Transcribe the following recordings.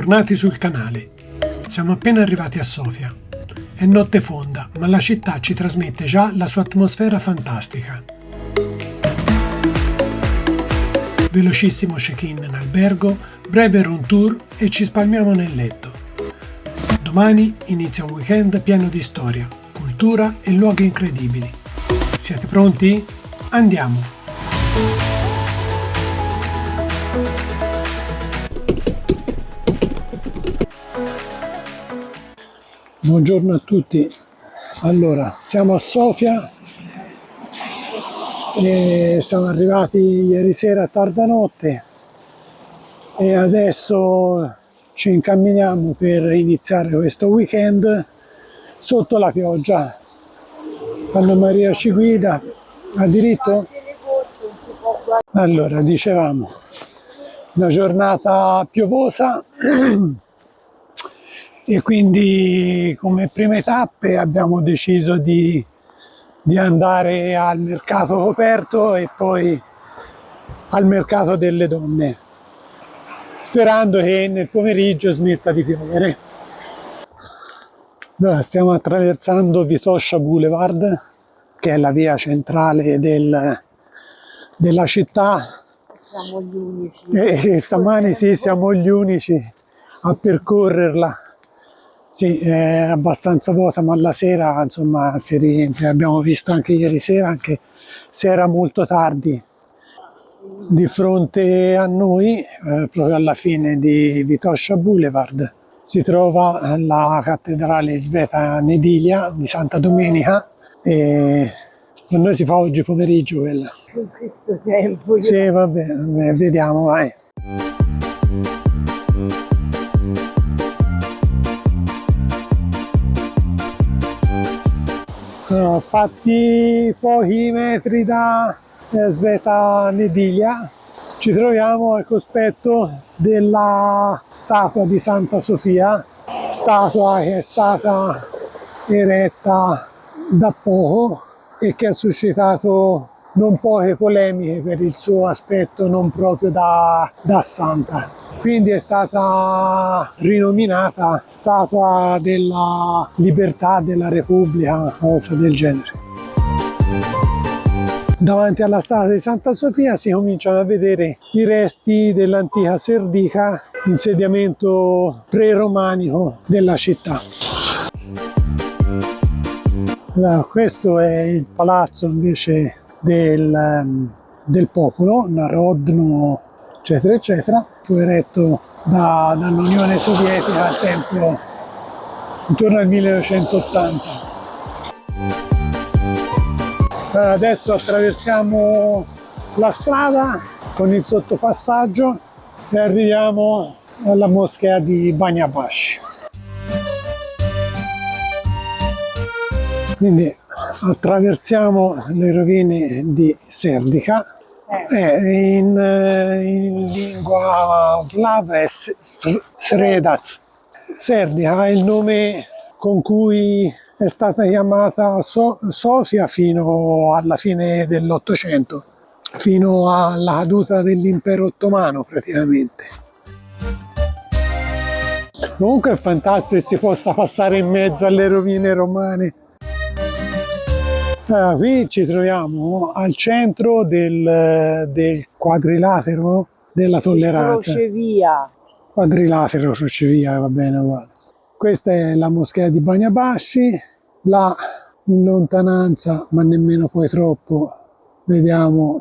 Bentornati sul canale. Siamo appena arrivati a Sofia. È notte fonda, ma la città ci trasmette già la sua atmosfera fantastica. Velocissimo check-in in albergo, breve room tour e ci spalmiamo nel letto. Domani inizia un weekend pieno di storia, cultura e luoghi incredibili. Siete pronti? Andiamo! Buongiorno a tutti. Allora, siamo a Sofia e siamo arrivati ieri sera a tarda notte e adesso ci incamminiamo per iniziare questo weekend sotto la pioggia. Anna Maria ci guida. A diritto? Allora, dicevamo, una giornata piovosa e quindi come prime tappe abbiamo deciso di andare al mercato coperto e poi al mercato delle donne, sperando che nel pomeriggio smetta di piovere. Allora, stiamo attraversando Vitosha Boulevard, che è la via centrale della città. Siamo gli unici. E stamani sì, siamo gli unici a percorrerla. Sì, è abbastanza vuota, ma la sera insomma si riempie. Abbiamo visto anche ieri sera, anche se era molto tardi. Di fronte a noi, proprio alla fine di Vitosha Boulevard, si trova la cattedrale Sveta Nedelya di Santa Domenica e con noi si fa oggi pomeriggio quella. In questo tempo. Sì, vabbè, vediamo, vai. Fatti pochi metri da Sveta Nedelya ci troviamo al cospetto della statua di Santa Sofia, statua che è stata eretta da poco e che ha suscitato non poche polemiche per il suo aspetto non proprio da santa. Quindi è stata rinominata Statua della Libertà della Repubblica, cosa del genere. Davanti alla statua di Santa Sofia si cominciano a vedere i resti dell'antica Serdica, insediamento pre-romanico della città. Allora, questo è il palazzo invece del popolo, Narodno, eccetera, eccetera. Fu eretto dall'Unione Sovietica al tempo intorno al 1980. Allora, adesso attraversiamo la strada con il sottopassaggio e arriviamo alla moschea di Banabash. Quindi attraversiamo le rovine di Serdica. In lingua slava è Sredac. Serdica è il nome con cui è stata chiamata Sofia fino alla fine dell'Ottocento, fino alla caduta dell'impero ottomano praticamente. Comunque è fantastico che si possa passare in mezzo alle rovine romane. Qui ci troviamo al centro del quadrilatero della tolleranza. Crocevia. Quadrilatero, crocevia, va bene uguale. Questa è la moschea di Banabash. Là in lontananza, ma nemmeno poi troppo, vediamo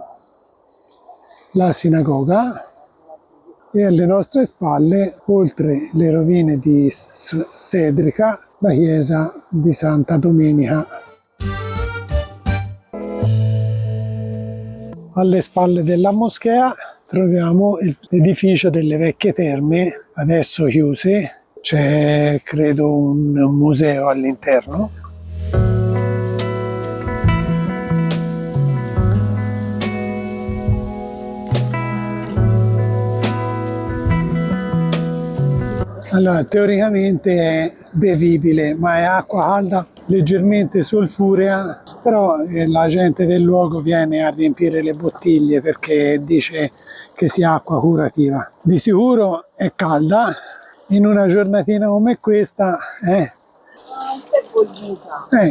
la sinagoga. E alle nostre spalle, oltre le rovine di Sedrica, la chiesa di Santa Domenica. Alle spalle della moschea troviamo l'edificio delle vecchie terme, adesso chiuse, c'è credo un museo all'interno. Allora, teoricamente è bevibile, ma è acqua calda leggermente solfurea, però la gente del luogo viene a riempire le bottiglie perché dice che sia acqua curativa. Di sicuro è calda in una giornatina come questa,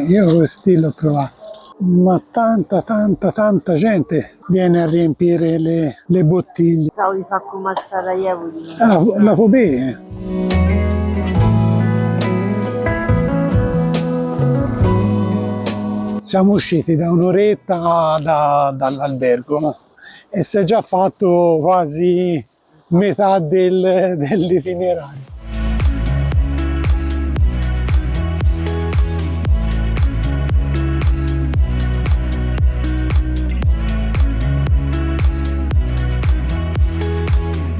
io questi l'ho provato. Ma tanta gente viene a riempire le bottiglie. Stavo di fare come a Sarajevo di La può bere. Siamo usciti da un'oretta dall'albergo e si è già fatto quasi metà dell'itinerario.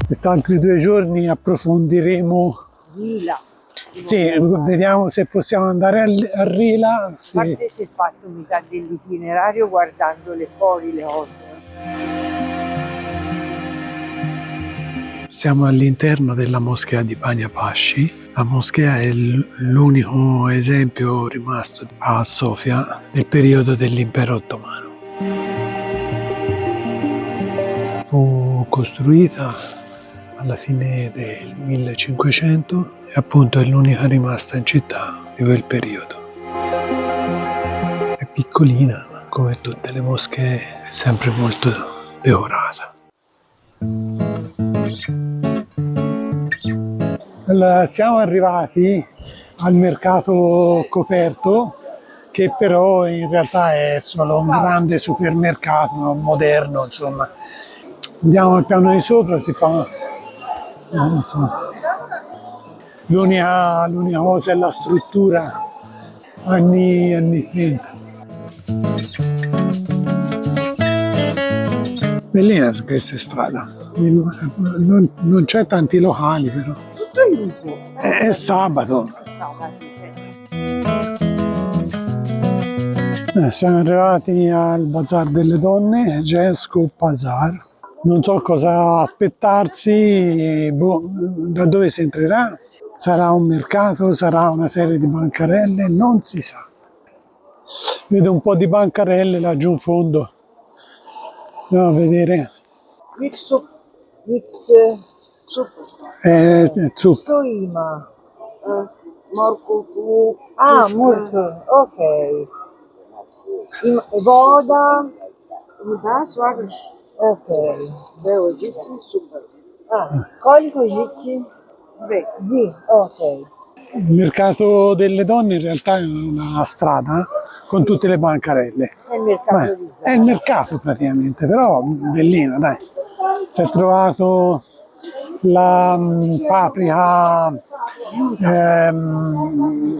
Quest'altri 2 giorni approfondiremo. Rila. Sì, vediamo se possiamo andare a Rila. A Sì. parte si è fatto metà dell'itinerario guardandole fuori le cose. Siamo all'interno della moschea di Banja Pasci. La moschea è l'unico esempio rimasto a Sofia del periodo dell'impero ottomano. Fu costruita alla fine del 1500 e appunto è l'unica rimasta in città di quel periodo. È piccolina, ma come tutte le moschee è sempre molto decorata. Allora, siamo arrivati al mercato coperto, che però in realtà è solo un grande supermercato moderno, insomma. Andiamo al piano di sopra, si fa. Non so. L'unica cosa è la struttura anni 30. Bellina questa strada, non c'è tanti locali però. Tutto chiuso. È sabato. Siamo arrivati al Bazar delle Donne, Jesco Bazar. Non so cosa aspettarsi, da dove si entrerà. Sarà un mercato, sarà una serie di bancarelle, non si sa. Vedo un po' di bancarelle laggiù in fondo. Andiamo a vedere. Mix soup. Zup. Stoima. Morco fu. Ah, molto. Ok. Voda. Da, suagosh. Ok. Bevo gitti, super. Ah, colico gitti? Sì, ok. Il mercato delle donne in realtà è una strada con tutte le bancarelle. È il mercato di È il mercato praticamente, però bellina, dai. Si è trovato la paprika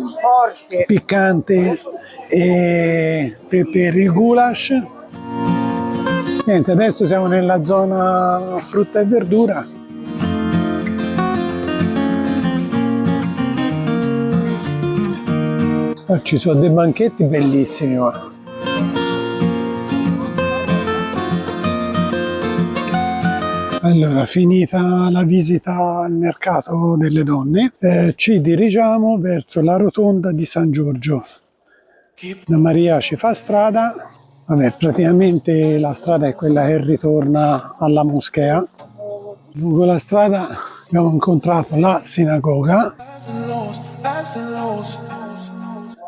forte. piccante e per il goulash. Niente, adesso siamo nella zona frutta e verdura. Ci sono dei banchetti bellissimi qua. Allora, finita la visita al mercato delle donne, ci dirigiamo verso la rotonda di San Giorgio. La Maria ci fa strada. Vabbè, praticamente la strada è quella che ritorna alla moschea. Lungo la strada abbiamo incontrato la sinagoga.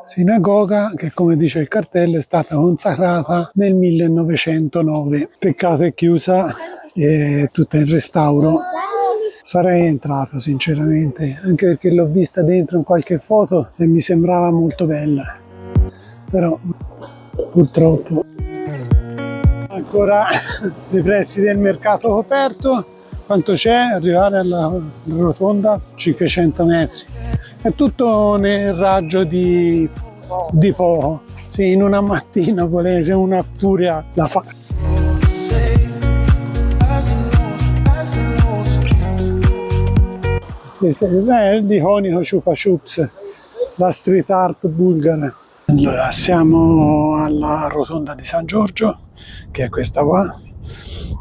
Sinagoga che, come dice il cartello, è stata consacrata nel 1909. Peccato è chiusa, è tutta in restauro. Sarei entrato sinceramente, anche perché l'ho vista dentro in qualche foto e mi sembrava molto bella. Però purtroppo ancora nei pressi del mercato coperto. Quanto c'è? Arrivare alla rotonda 500 metri. È tutto nel raggio di poco. Sì, in una mattina volesse una furia la fa. È l'iconico Chupa Chups, la street art bulgara. Allora, siamo alla rotonda di San Giorgio, che è questa qua.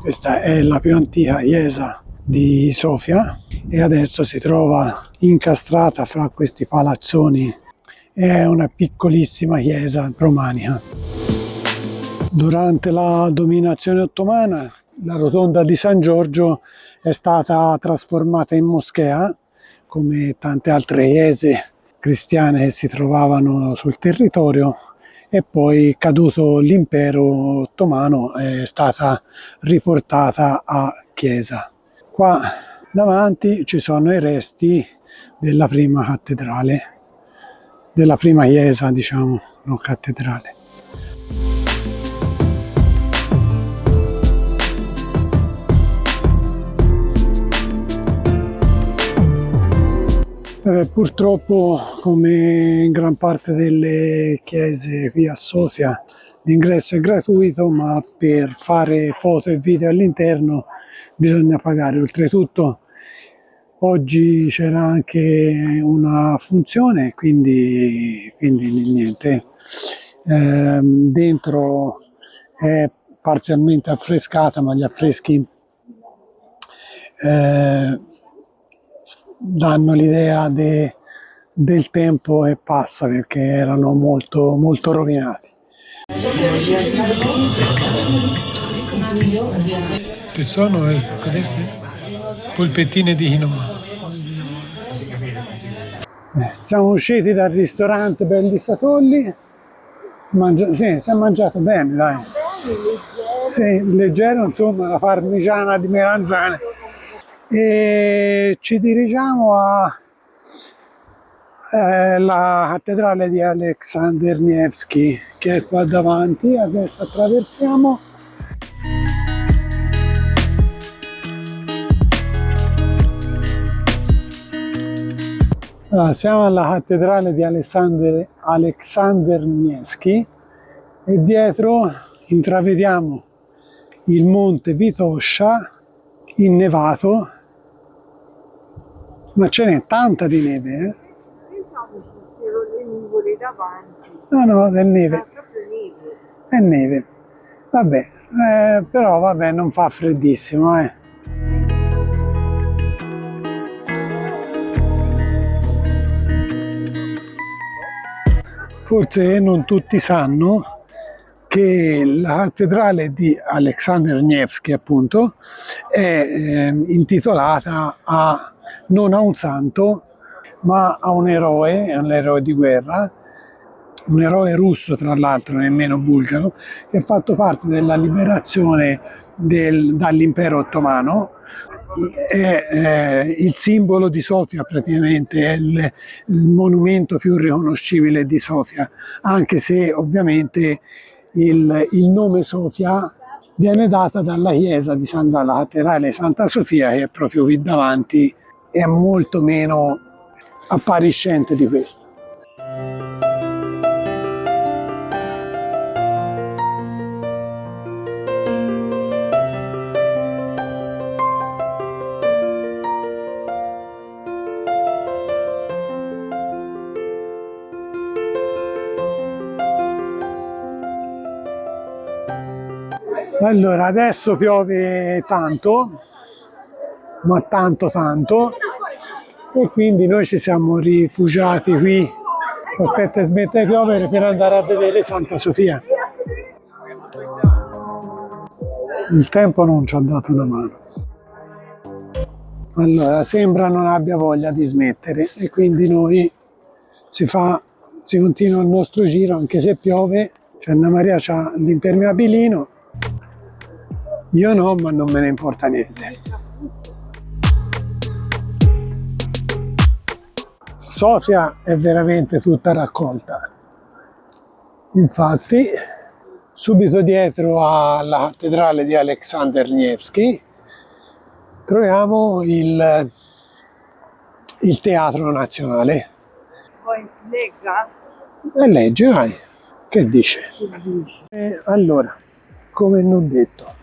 Questa è la più antica chiesa di Sofia e adesso si trova incastrata fra questi palazzoni. È una piccolissima chiesa romanica. Durante la dominazione ottomana la rotonda di San Giorgio è stata trasformata in moschea come tante altre chiese cristiane che si trovavano sul territorio, e poi, caduto l'impero ottomano, è stata riportata a chiesa. Qua davanti ci sono i resti della prima cattedrale, della prima chiesa, diciamo, non cattedrale. Purtroppo, come in gran parte delle chiese qui a Sofia, l'ingresso è gratuito, ma per fare foto e video all'interno bisogna pagare. Oltretutto oggi c'era anche una funzione, quindi niente. Dentro è parzialmente affrescata, ma gli affreschi danno l'idea del tempo che passa, perché erano molto, molto rovinati. Che sono queste? Polpettine di quinoa. Siamo usciti dal ristorante Belli Satolli. Sì, si è mangiato bene, dai. Sì, leggero, insomma, la parmigiana di melanzane. E ci dirigiamo alla cattedrale di Aleksandr Nevskij, che è qua davanti. Adesso attraversiamo. Allora, siamo alla cattedrale di Aleksandr Nevskij e dietro intravediamo il monte Vitosha innevato, ma ce n'è tanta di neve, eh? Pensavo fossero le nuvole davanti. No, è neve. Ma proprio neve. È neve. Vabbè, però vabbè, non fa freddissimo, eh. Forse non tutti sanno che la cattedrale di Aleksandr Nevskij, appunto, è intitolata non a un santo, ma a un eroe di guerra, un eroe russo, tra l'altro, nemmeno bulgaro, che ha fatto parte della liberazione dall'impero ottomano. È il simbolo di Sofia, praticamente è il monumento più riconoscibile di Sofia, anche se ovviamente il nome Sofia viene data dalla chiesa dalla cattedrale di Santa Sofia, che è proprio qui davanti, e è molto meno appariscente di questo. Allora, adesso piove tanto, ma tanto, e quindi noi ci siamo rifugiati qui. Aspetta che smette di piovere per andare a vedere Santa Sofia. Il tempo non ci ha dato una mano. Allora, sembra non abbia voglia di smettere, e quindi noi si continua il nostro giro, anche se piove. Anna Maria c'ha l'impermeabilino. Io no, ma non me ne importa niente. Sofia è veramente tutta raccolta. Infatti, subito dietro alla cattedrale di Aleksandr Nevskij troviamo il Teatro Nazionale. Poi legga? E legge, vai. Che dice? Allora, come non detto,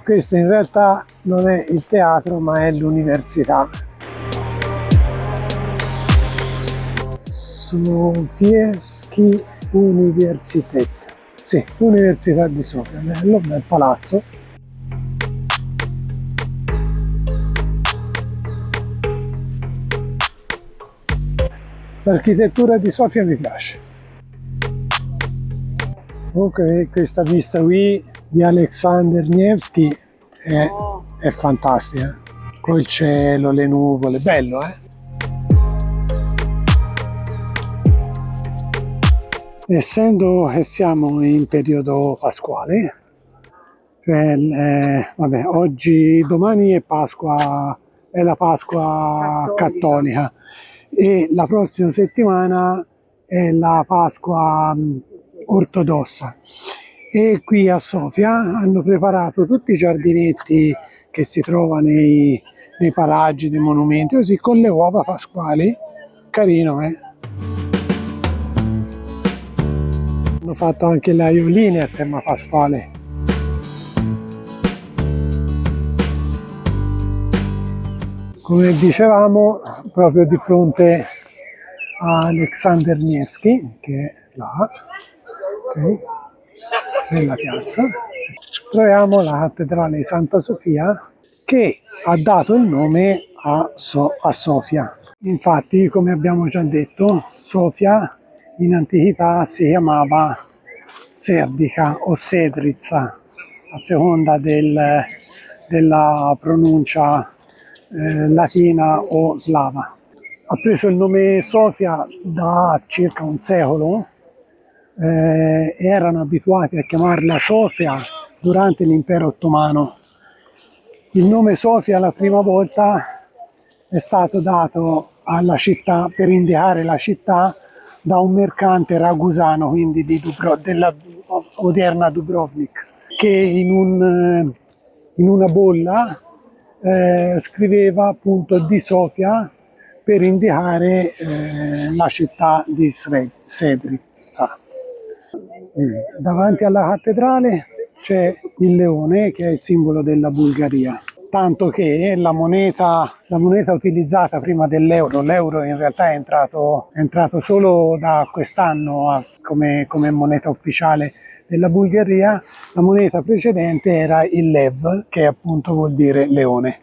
questo in realtà non è il teatro, ma è l'università. Sofiewski Universitet. Sì, l'Università di Sofia. Bello, bel palazzo. L'architettura di Sofia mi piace. Comunque questa vista qui di Aleksandr Nevskij è fantastica. Col cielo, le nuvole, bello, eh? Essendo che siamo in periodo pasquale, cioè, vabbè, domani è Pasqua, è la Pasqua cattolica e la prossima settimana è la Pasqua ortodossa. E qui a Sofia hanno preparato tutti i giardinetti che si trovano nei paraggi, dei monumenti, così con le uova pasquali. Carino, eh? Hanno fatto anche le aioline a tema pasquale. Come dicevamo, proprio di fronte a Alexander Nevsky, che è là, okay, nella piazza, troviamo la cattedrale di Santa Sofia che ha dato il nome a Sofia. Infatti, come abbiamo già detto, Sofia in antichità si chiamava Serdica o Sedrica, a seconda della pronuncia latina o slava. Ha preso il nome Sofia da circa un secolo, erano abituati a chiamarla Sofia durante l'impero ottomano. Il nome Sofia la prima volta è stato dato alla città per indicare la città da un mercante ragusano, quindi della odierna Dubrovnik, che in una bolla scriveva appunto di Sofia per indicare la città di Sedrica. Davanti alla cattedrale c'è il leone, che è il simbolo della Bulgaria, tanto che la moneta utilizzata prima dell'euro, l'euro in realtà è entrato solo da quest'anno come moneta ufficiale della Bulgaria. La moneta precedente era il lev, che appunto vuol dire leone.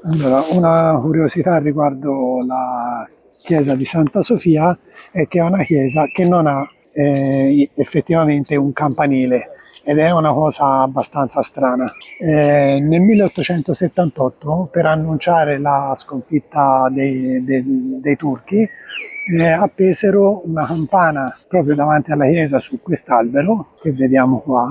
Allora, una curiosità riguardo la chiesa di Santa Sofia è che è una chiesa che non ha effettivamente un campanile, ed è una cosa abbastanza strana. Nel 1878, per annunciare la sconfitta dei turchi, appesero una campana proprio davanti alla chiesa su quest'albero che vediamo qua,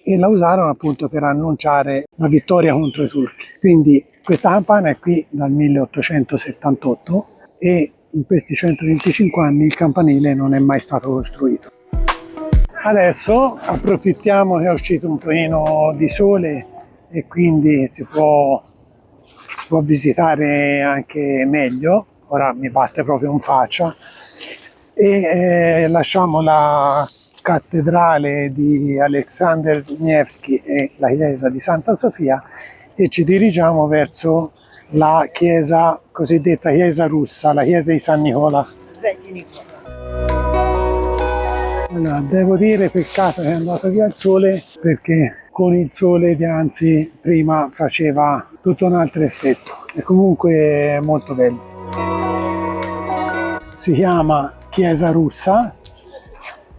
e la usarono appunto per annunciare la vittoria contro i turchi. Quindi questa campana è qui dal 1878 e in questi 125 anni il campanile non è mai stato costruito. Adesso approfittiamo che è uscito un pochino di sole e quindi si può visitare anche meglio. Ora mi batte proprio in faccia e lasciamo la cattedrale di Alexander Nevsky e la chiesa di Santa Sofia e ci dirigiamo verso la chiesa cosiddetta chiesa russa, la chiesa di San Nicola. Allora, devo dire peccato che è andato via il sole, perché con il sole dianzi prima faceva tutto un altro effetto, e comunque è molto bello. Si chiama chiesa russa,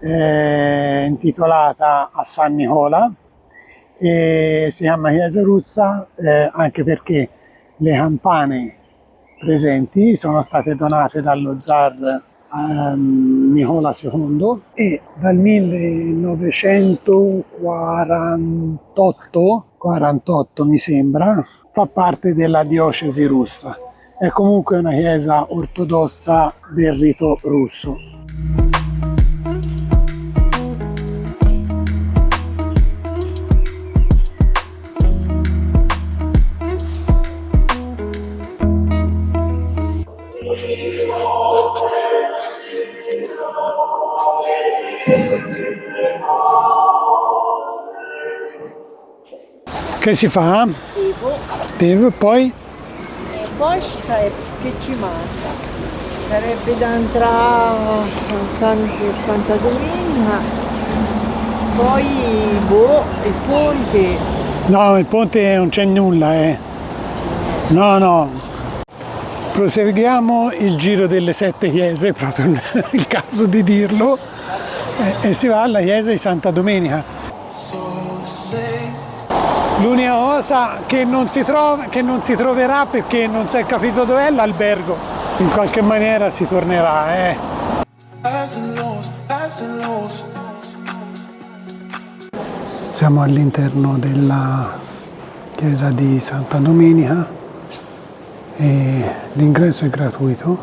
intitolata a San Nicola, e si chiama chiesa russa anche perché le campane presenti sono state donate dallo zar Nicola II, e dal 1948 mi sembra fa parte della diocesi russa. È comunque una chiesa ortodossa del rito russo. Che si fa? Bevo, poi? E poi che ci manca? Ci sarebbe da entrare a Santa Domenica, poi il ponte. No, il ponte non c'è nulla, No. Proseguiamo il giro delle 7 chiese, proprio il caso di dirlo, e si va alla chiesa di Santa Domenica. L'unica cosa che non si troverà, perché non si è capito dov'è, l'albergo. In qualche maniera si tornerà, Siamo all'interno della chiesa di Santa Domenica e l'ingresso è gratuito,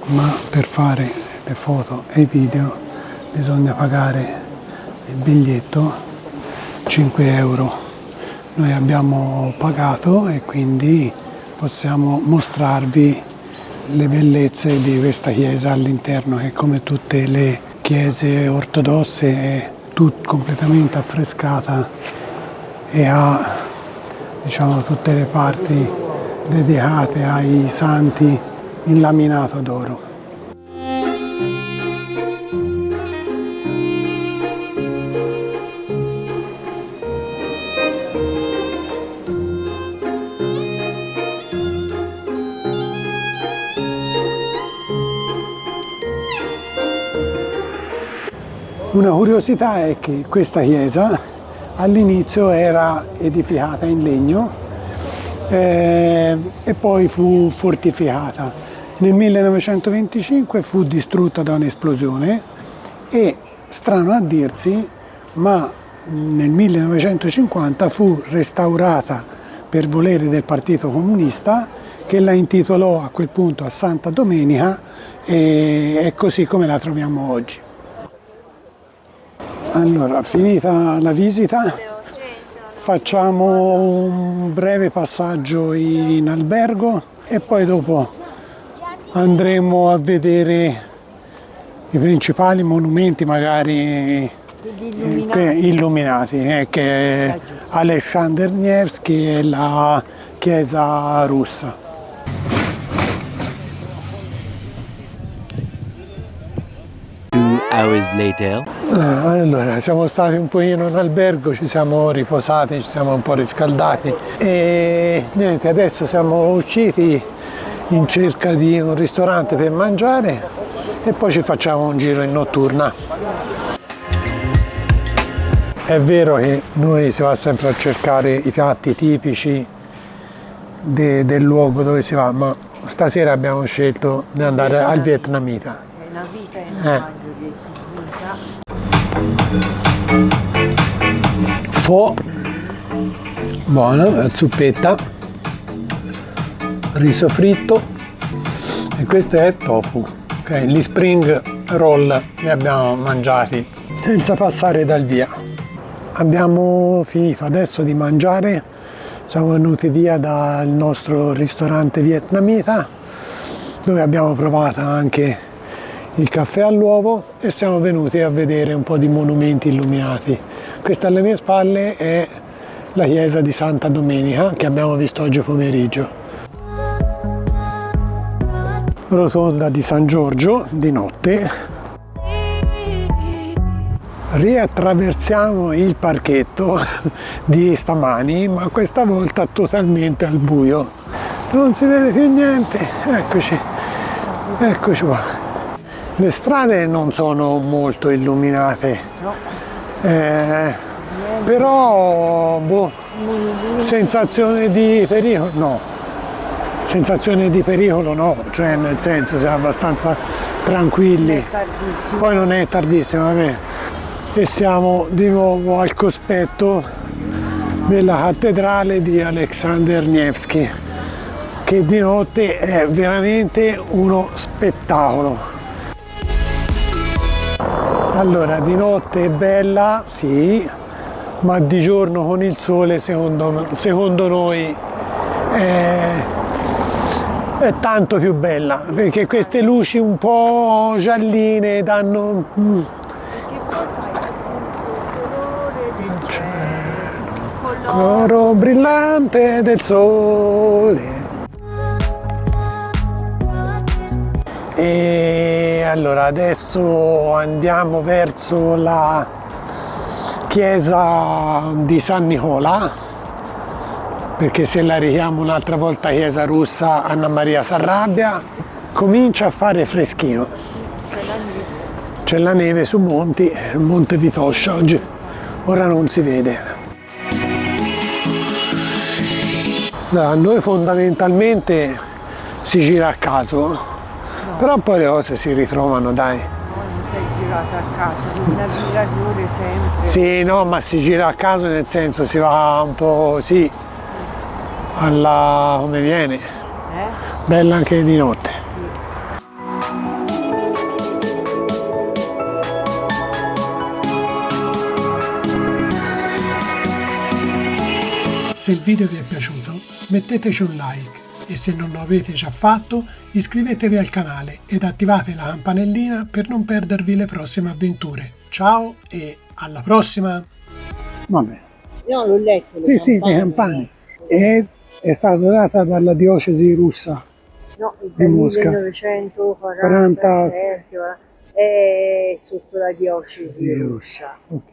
ma per fare le foto e i video bisogna pagare il biglietto 5 euro. Noi abbiamo pagato e quindi possiamo mostrarvi le bellezze di questa chiesa all'interno, che come tutte le chiese ortodosse è completamente affrescata e ha, diciamo, tutte le parti dedicate ai santi in laminato d'oro. Una curiosità è che questa chiesa all'inizio era edificata in legno e poi fu fortificata. Nel 1925 fu distrutta da un'esplosione e, strano a dirsi, ma nel 1950 fu restaurata per volere del Partito Comunista, che la intitolò a quel punto a Santa Domenica e è così come la troviamo oggi. Allora, finita la visita, facciamo un breve passaggio in albergo e poi dopo andremo a vedere i principali monumenti, magari illuminati, che è Alexander Nevsky e la chiesa russa. Hours later. Allora, siamo stati un pochino in albergo, ci siamo riposati, ci siamo un po' riscaldati e niente, adesso siamo usciti in cerca di un ristorante per mangiare e poi ci facciamo un giro in notturna. È vero che noi si va sempre a cercare i piatti tipici del luogo dove si va, ma stasera abbiamo scelto di andare al vietnamita. Una vita e non mangio vietnamita. Pho, buona, la zuppetta, riso fritto e questo è tofu. Okay, gli spring roll li abbiamo mangiati senza passare dal via. Abbiamo finito adesso di mangiare, siamo venuti via dal nostro ristorante vietnamita dove abbiamo provato anche il caffè all'uovo e siamo venuti a vedere un po' di monumenti illuminati. Questa alle mie spalle è la chiesa di Santa Domenica che abbiamo visto oggi pomeriggio. Rotonda di San Giorgio di notte. Riattraversiamo il parchetto di stamani, ma questa volta totalmente al buio. Non si vede più niente. Eccoci qua. Le strade non sono molto illuminate, No. Però sensazione di pericolo no, cioè nel senso siamo abbastanza tranquilli, poi non è tardissimo, vabbè. E siamo di nuovo al cospetto della cattedrale di Alexander Nevsky, che di notte è veramente uno spettacolo. Allora, di notte è bella, sì, ma di giorno con il sole secondo noi è tanto più bella, perché queste luci un po' gialline danno... L'oro brillante del sole. E allora adesso andiamo verso la chiesa di San Nicola, perché se la richiamo un'altra volta chiesa russa Anna Maria s'arrabbia. Comincia a fare freschino, c'è la neve su Monte Vitoscia oggi, ora non si vede. Noi fondamentalmente si gira a caso, però poi le cose si ritrovano, dai. No, non sei girata a caso, con il navigatore sempre. Sì, no, ma si gira a caso nel senso si va un po' sì, alla come viene, bella anche di notte. Se il video vi è piaciuto, metteteci un like e se non lo avete già fatto, iscrivetevi al canale ed attivate la campanellina per non perdervi le prossime avventure. Ciao e alla prossima! Vabbè. No, l'ho letto. Sì, sì, le campane. È stata data dalla diocesi russa. No, di dal Mosca. 1947 è sotto la diocesi Sì, russa. Ok.